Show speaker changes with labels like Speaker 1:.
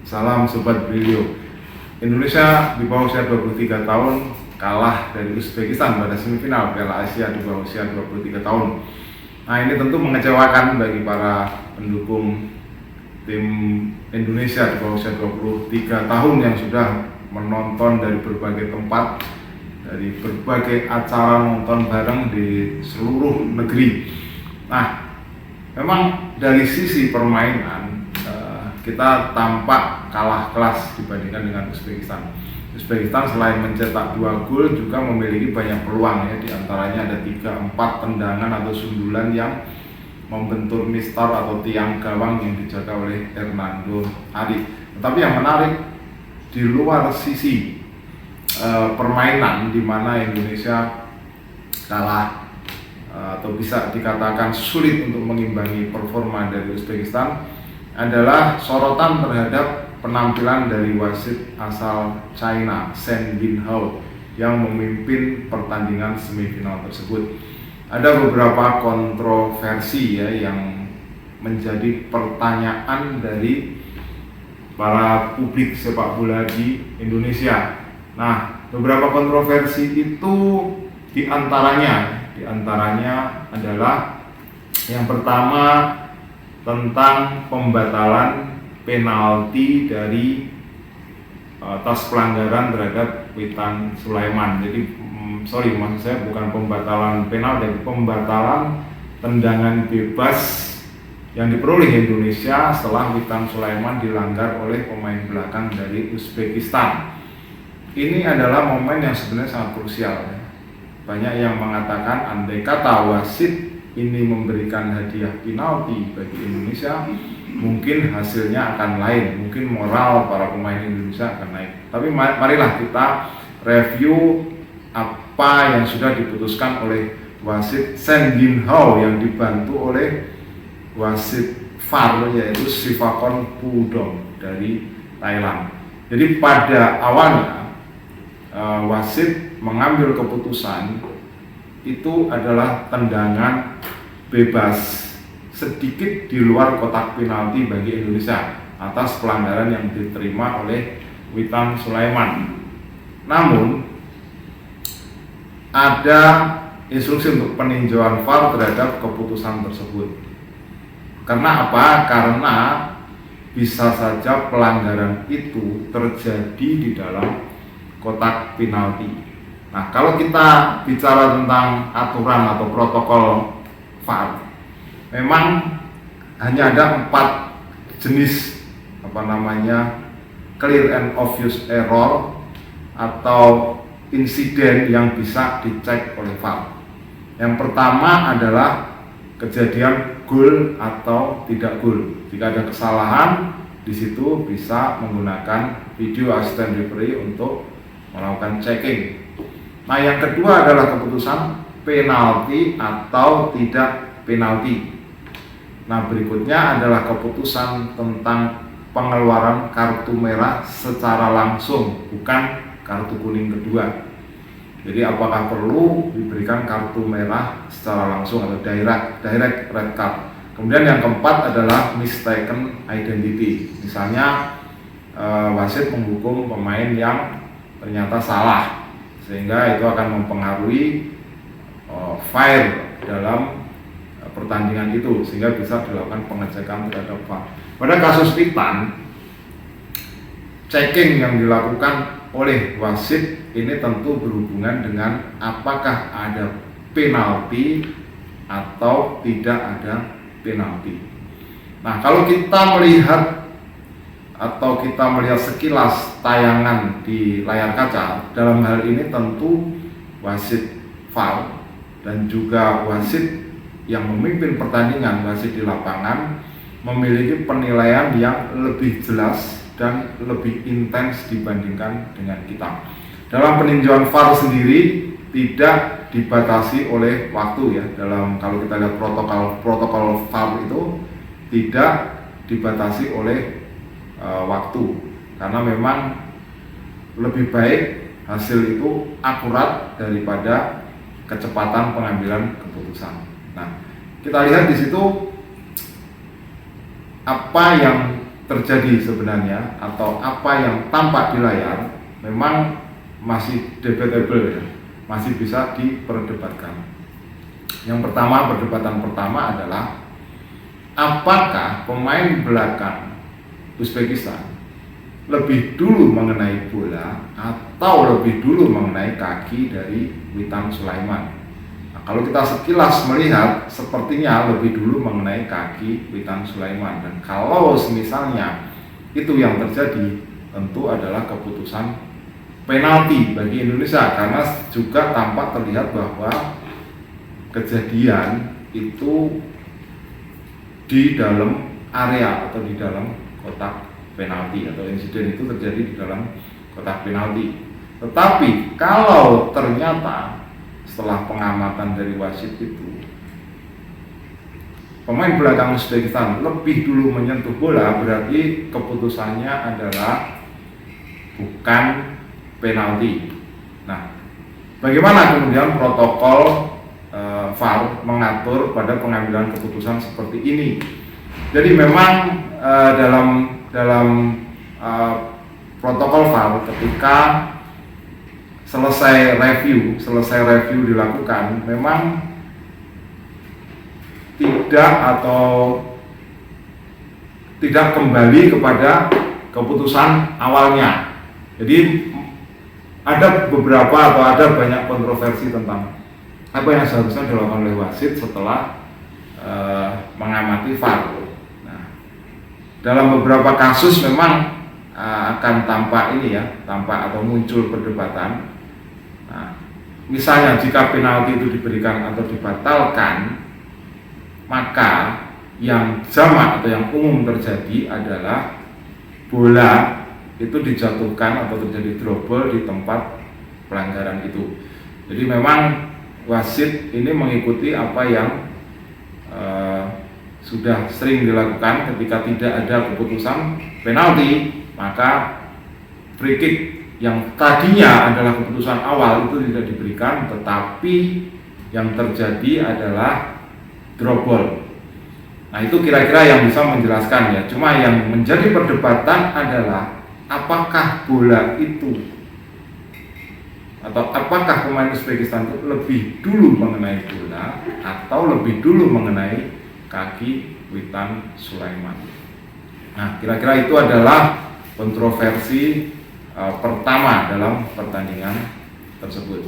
Speaker 1: Salam Sobat Brilio. Indonesia di bawah usia 23 tahun kalah dari Uzbekistan pada semifinal Piala Asia di bawah usia 23 tahun. Nah, ini tentu mengecewakan bagi para pendukung tim Indonesia di bawah usia 23 tahun yang sudah menonton dari berbagai tempat, dari berbagai acara nonton bareng di seluruh negeri. Nah, memang dari sisi permainan kita tampak kalah kelas dibandingkan dengan Uzbekistan. Uzbekistan selain mencetak 2 gol juga memiliki banyak peluang ya, diantaranya ada 3-4 tendangan atau sundulan yang membentur mistar atau tiang gawang yang dijaga oleh Hernando Ari. Tetapi yang menarik di luar sisi permainan di mana Indonesia kalah atau bisa dikatakan sulit untuk mengimbangi performa dari Uzbekistan adalah sorotan terhadap penampilan dari wasit asal China, Shen Yinhao, yang memimpin pertandingan semifinal tersebut. Ada beberapa kontroversi ya yang menjadi pertanyaan dari para publik sepak bola di Indonesia. Nah, beberapa kontroversi itu diantaranya adalah yang pertama tentang pembatalan penalti dari atas pelanggaran terhadap Witan Sulaiman. Jadi maksud saya bukan pembatalan penalti, pembatalan tendangan bebas yang diperoleh Indonesia setelah Witan Sulaiman dilanggar oleh pemain belakang dari Uzbekistan. Ini adalah momen yang sebenarnya sangat krusial ya. Banyak yang mengatakan andai kata wasit ini memberikan hadiah penalti bagi Indonesia, mungkin hasilnya akan lain, mungkin moral para pemain Indonesia akan naik. Tapi marilah kita review apa yang sudah diputuskan oleh wasit Shen Yinhao yang dibantu oleh wasit VAR yaitu Sivakon Pudong dari Thailand. Jadi pada awalnya wasit mengambil keputusan itu adalah tendangan bebas sedikit di luar kotak penalti bagi Indonesia atas pelanggaran yang diterima oleh Witan Sulaiman. Namun ada instruksi untuk peninjauan VAR terhadap keputusan tersebut. Karena apa? Karena bisa saja pelanggaran itu terjadi di dalam kotak penalti. Nah, kalau kita bicara tentang aturan atau protokol VAR, memang hanya ada 4 jenis clear and obvious error atau insiden yang bisa dicek oleh VAR. Yang pertama adalah kejadian gol atau tidak gol. Jika ada kesalahan, di situ bisa menggunakan video assistant referee untuk melakukan checking. Nah, yang kedua adalah keputusan penalti atau tidak penalti. Nah, berikutnya adalah keputusan tentang pengeluaran kartu merah secara langsung, bukan kartu kuning kedua. Jadi apakah perlu diberikan kartu merah secara langsung atau direct red card. Kemudian yang keempat adalah mistaken identity. Misalnya wasit menghukum pemain yang ternyata salah, sehingga itu akan mempengaruhi file dalam pertandingan itu, sehingga bisa dilakukan pengecekan terhadap VAR. Pada kasus Witan, checking yang dilakukan oleh wasit ini tentu berhubungan dengan apakah ada penalti atau tidak ada penalti. Nah, kalau kita melihat sekilas tayangan di layar kaca, dalam hal ini tentu wasit VAR dan juga wasit yang memimpin pertandingan, wasit di lapangan, memiliki penilaian yang lebih jelas dan lebih intens dibandingkan dengan kita. Dalam peninjauan VAR sendiri tidak dibatasi oleh waktu ya. Kalau kita lihat protokol VAR itu tidak dibatasi oleh waktu, karena memang lebih baik hasil itu akurat daripada kecepatan pengambilan keputusan. Nah, kita lihat di situ apa yang terjadi sebenarnya atau apa yang tampak di layar memang masih debatable ya, masih bisa diperdebatkan. Yang pertama, perdebatan pertama adalah apakah pemain belakang Uzbekistan lebih dulu mengenai bola atau lebih dulu mengenai kaki dari Witan Sulaiman. Nah, kalau kita sekilas melihat sepertinya lebih dulu mengenai kaki Witan Sulaiman, dan kalau misalnya itu yang terjadi tentu adalah keputusan penalti bagi Indonesia, karena juga tampak terlihat bahwa kejadian itu di dalam area atau di dalam kotak penalti, atau insiden itu terjadi di dalam kotak penalti. Tetapi kalau ternyata setelah pengamatan dari wasit itu pemain belakang Uzbekistan lebih dulu menyentuh bola, berarti keputusannya adalah bukan penalti. Nah, bagaimana kemudian protokol VAR mengatur pada pengambilan keputusan seperti ini? Jadi memang dalam protokol VAR, ketika selesai review dilakukan, memang tidak kembali kepada keputusan awalnya. Jadi ada beberapa atau ada banyak kontroversi tentang apa yang seharusnya dilakukan oleh wasit setelah mengamati VAR. Nah, dalam beberapa kasus memang akan tampak atau muncul perdebatan. Nah, misalnya jika penalti itu diberikan atau dibatalkan, maka yang jamak atau yang umum terjadi adalah bola itu dijatuhkan atau terjadi trouble di tempat pelanggaran itu. Jadi memang wasit ini mengikuti apa yang sudah sering dilakukan. Ketika tidak ada keputusan penalti, maka free kick yang tadinya adalah keputusan awal itu tidak diberikan, tetapi yang terjadi adalah drop ball. Nah, itu kira-kira yang bisa menjelaskan ya. Cuma yang menjadi perdebatan adalah apakah bola itu atau apakah pemain Uzbekistan itu lebih dulu mengenai bola atau lebih dulu mengenai kaki Witan Sulaiman. Nah, kira-kira itu adalah kontroversi pertama dalam pertandingan tersebut.